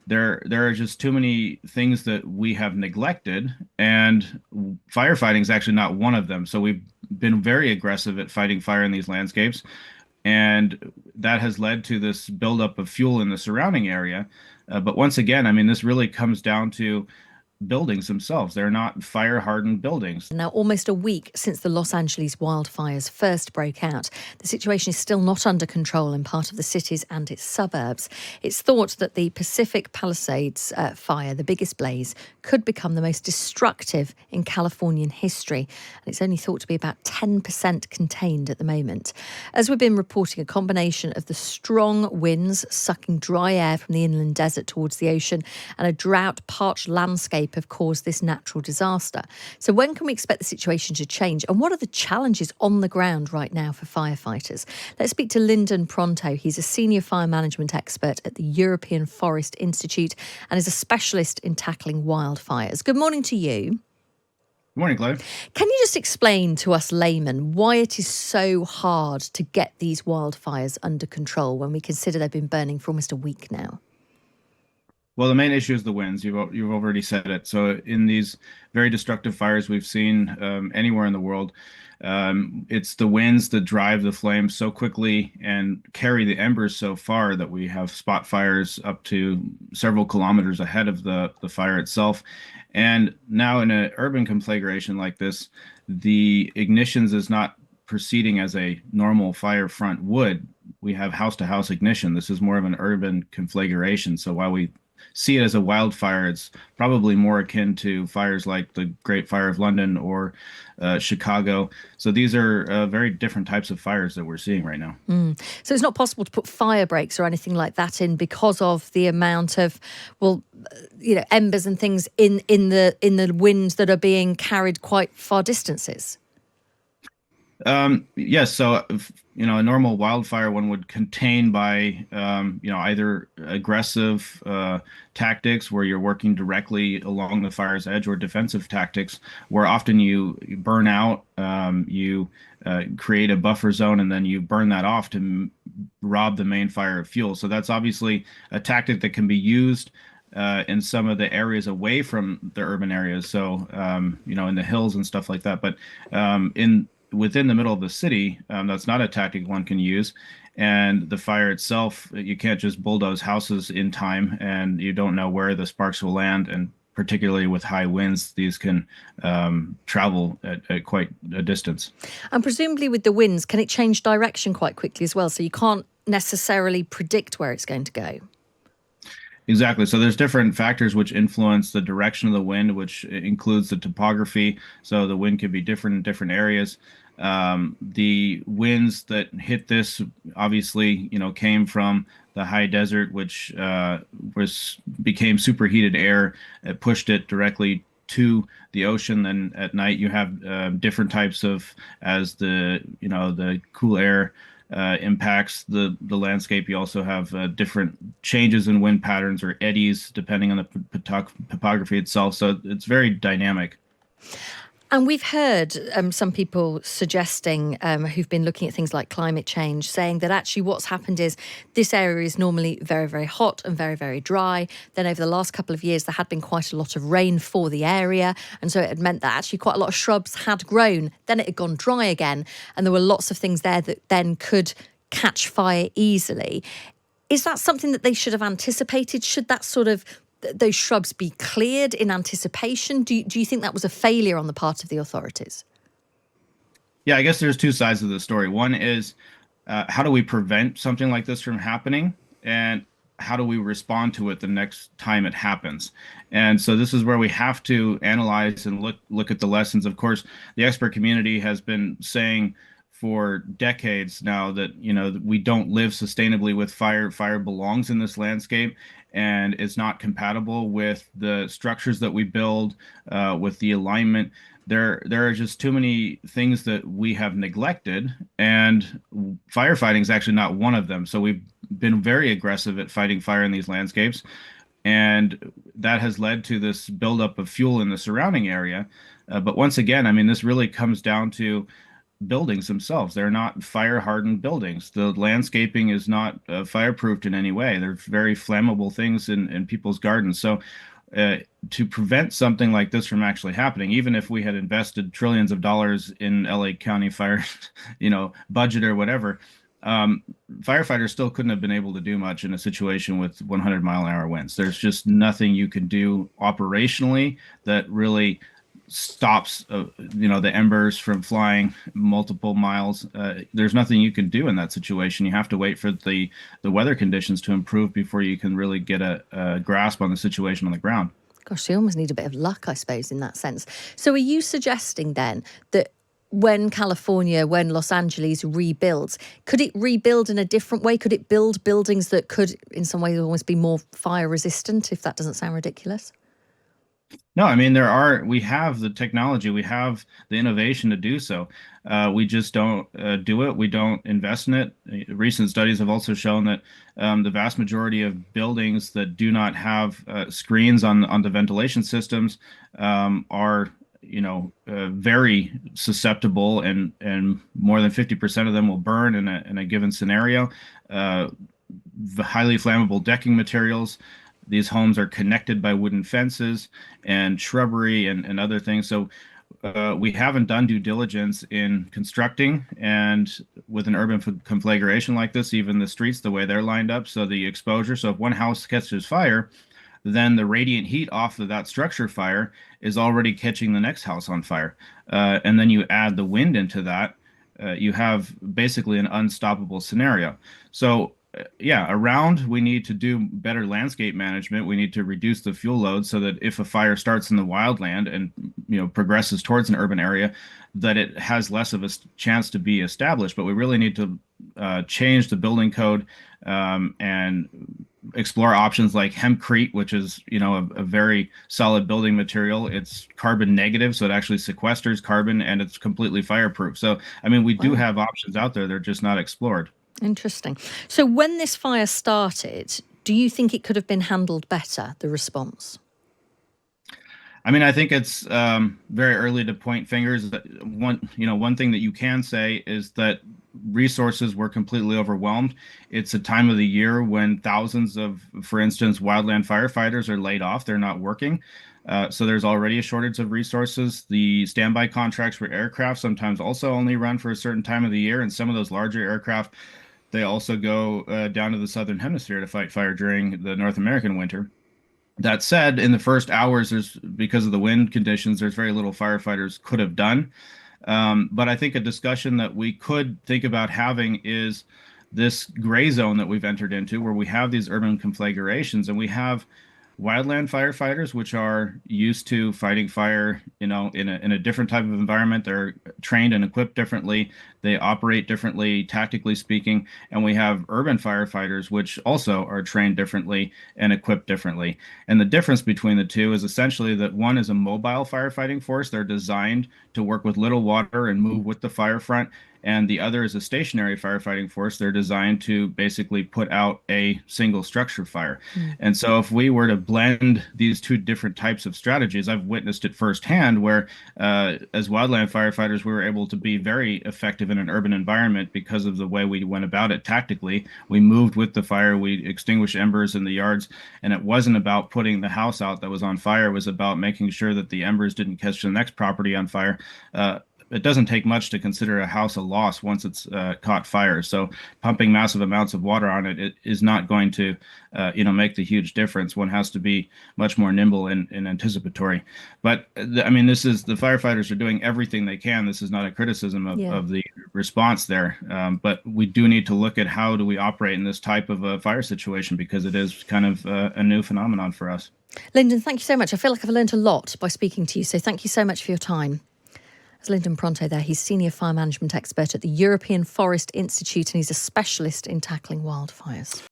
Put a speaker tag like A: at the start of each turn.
A: there are just too many things that we have neglected, and firefighting is actually not one of them. So we've been very aggressive at fighting fire in these landscapes, and that has led to this buildup of fuel in the surrounding area. But once again, I mean, this really comes down to buildings themselves. They're not fire hardened buildings.
B: Now, almost a week since the Los Angeles wildfires first broke out, the situation is still not under control in part of the cities and its suburbs. It's thought that the Pacific Palisades fire, the biggest blaze, could become the most destructive in Californian history. And it's only thought to be about 10% contained at the moment. As we've been reporting, a combination of the strong winds sucking dry air from the inland desert towards the ocean and a drought-parched landscape have caused this natural disaster. So when can we expect the situation to change? And what are the challenges on the ground right now for firefighters? Let's speak to Lindon Pronto. He's a senior fire management expert at the European Forest Institute and is a specialist in tackling wildfires. Good morning to you.
A: Good morning, Clay.
B: Can you just explain to us laymen why it is so hard to get these wildfires under control when we consider they've been burning for almost a week now?
A: Well, the main issue is the winds. You've already said it. So in these very destructive fires we've seen anywhere in the world, it's the winds that drive the flames so quickly and carry the embers so far that we have spot fires up to several kilometers ahead of the fire itself. And now in an urban conflagration like this, the ignitions is not proceeding as a normal fire front would. We have house-to-house ignition. This is more of an urban conflagration. So while we see it as a wildfire, it's probably more akin to fires like the Great Fire of London or Chicago. So these are very different types of fires that we're seeing right now.
B: So it's not possible to put fire breaks or anything like that in because of the amount of, embers and things in the winds that are being carried quite far distances.
A: Yes. So, a normal wildfire one would contain by, either aggressive tactics where you're working directly along the fire's edge, or defensive tactics where often you burn out, you create a buffer zone, and then you burn that off to rob the main fire of fuel. So that's obviously a tactic that can be used in some of the areas away from the urban areas. So, in the hills and stuff like that. But within the middle of the city, that's not a tactic one can use. And the fire itself, you can't just bulldoze houses in time, and you don't know where the sparks will land. And particularly with high winds, these can travel at quite a distance.
B: And presumably with the winds, can it change direction quite quickly as well? So you can't necessarily predict where it's going to go.
A: Exactly. So there's different factors which influence the direction of the wind, which includes the topography. So the wind could be different in different areas. The winds that hit this obviously, came from the high desert, which became superheated air. It pushed it directly to the ocean. Then at night you have different types of, as the cool air impacts the landscape. You also have different changes in wind patterns or eddies depending on the topography itself. So it's very dynamic.
B: And we've heard some people suggesting, who've been looking at things like climate change, saying that actually what's happened is this area is normally very, very hot and very, very dry. Then over the last couple of years, there had been quite a lot of rain for the area. And so it had meant that actually quite a lot of shrubs had grown. Then it had gone dry again. And there were lots of things there that then could catch fire easily. Is that something that they should have anticipated? Should that those shrubs be cleared in anticipation? Do you think that was a failure on the part of the authorities?
A: Yeah, I guess there's two sides of the story. One is how do we prevent something like this from happening? And how do we respond to it the next time it happens? And so this is where we have to analyze and look at the lessons. Of course, the expert community has been saying for decades now that we don't live sustainably with fire. Fire belongs in this landscape, and it's not compatible with the structures that we build, with the alignment. There are just too many things that we have neglected, and firefighting is actually not one of them. So we've been very aggressive at fighting fire in these landscapes, and that has led to this buildup of fuel in the surrounding area. But once again, I mean, this really comes down to buildings themselves. They're not fire hardened buildings. The landscaping is not fireproofed in any way. They're very flammable things in people's gardens. So uh, to prevent something like this from actually happening, even if we had invested trillions of dollars in LA County fire, budget or whatever, um, firefighters still couldn't have been able to do much in a situation with 100-mile-an-hour winds. There's just nothing you can do operationally that really stops, the embers from flying multiple miles. There's nothing you can do in that situation. You have to wait for the weather conditions to improve before you can really get a grasp on the situation on the ground.
B: Gosh, you almost need a bit of luck, I suppose, in that sense. So are you suggesting then that when Los Angeles rebuilds, could it rebuild in a different way? Could it build buildings that could, in some ways, almost be more fire resistant, if that doesn't sound ridiculous?
A: No, I mean, we have the technology, we have the innovation to do so. We just don't do it. We don't invest in it. Recent studies have also shown that the vast majority of buildings that do not have screens on the ventilation systems are, very susceptible, and more than 50% of them will burn in a given scenario. The highly flammable decking materials. These homes are connected by wooden fences and shrubbery and other things. So we haven't done due diligence in constructing, and with an urban conflagration like this, even the streets, the way they're lined up, so the exposure. So if one house catches fire, then the radiant heat off of that structure fire is already catching the next house on fire. And then you add the wind into that, you have basically an unstoppable scenario. So yeah, around we need to do better landscape management. We need to reduce the fuel load so that if a fire starts in the wildland and progresses towards an urban area, that it has less of a chance to be established. But we really need to change the building code, and explore options like hempcrete, which is a very solid building material. It's carbon negative, so it actually sequesters carbon, and it's completely fireproof. So I mean, we do
B: Wow.
A: have options out there. They're just not explored.
B: Interesting. So when this fire started, do you think it could have been handled better, the response?
A: I mean, I think it's very early to point fingers. One thing that you can say is that resources were completely overwhelmed. It's a time of the year when thousands of, for instance, wildland firefighters are laid off. They're not working. So there's already a shortage of resources. The standby contracts for aircraft sometimes also only run for a certain time of the year, and some of those larger aircraft, they also go down to the southern hemisphere to fight fire during the North American winter. That said, in the first hours, because of the wind conditions, there's very little firefighters could have done. But I think a discussion that we could think about having is this gray zone that we've entered into, where we have these urban conflagrations, and we have wildland firefighters, which are used to fighting fire, in a different type of environment. They're trained and equipped differently. They operate differently, tactically speaking. And we have urban firefighters, which also are trained differently and equipped differently. And the difference between the two is essentially that one is a mobile firefighting force. They're designed to work with little water and move with the fire front. And the other is a stationary firefighting force. They're designed to basically put out a single structure fire. And so if we were to blend these two different types of strategies, I've witnessed it firsthand where as wildland firefighters, we were able to be very effective in an urban environment because of the way we went about it tactically. We moved with the fire, we extinguished embers in the yards, and it wasn't about putting the house out that was on fire. It was about making sure that the embers didn't catch the next property on fire. It doesn't take much to consider a house a loss once it's caught fire. So pumping massive amounts of water on it is not going to, make the huge difference. One has to be much more nimble and anticipatory. But I mean, the firefighters are doing everything they can. This is not a criticism of the response there. But we do need to look at how do we operate in this type of a fire situation, because it is kind of a new phenomenon for us.
B: Lindon, thank you so much. I feel like I've learned a lot by speaking to you. So thank you so much for your time. It's Lindon Pronto there. He's Senior Fire Management Expert at the European Forest Institute, and he's a specialist in tackling wildfires.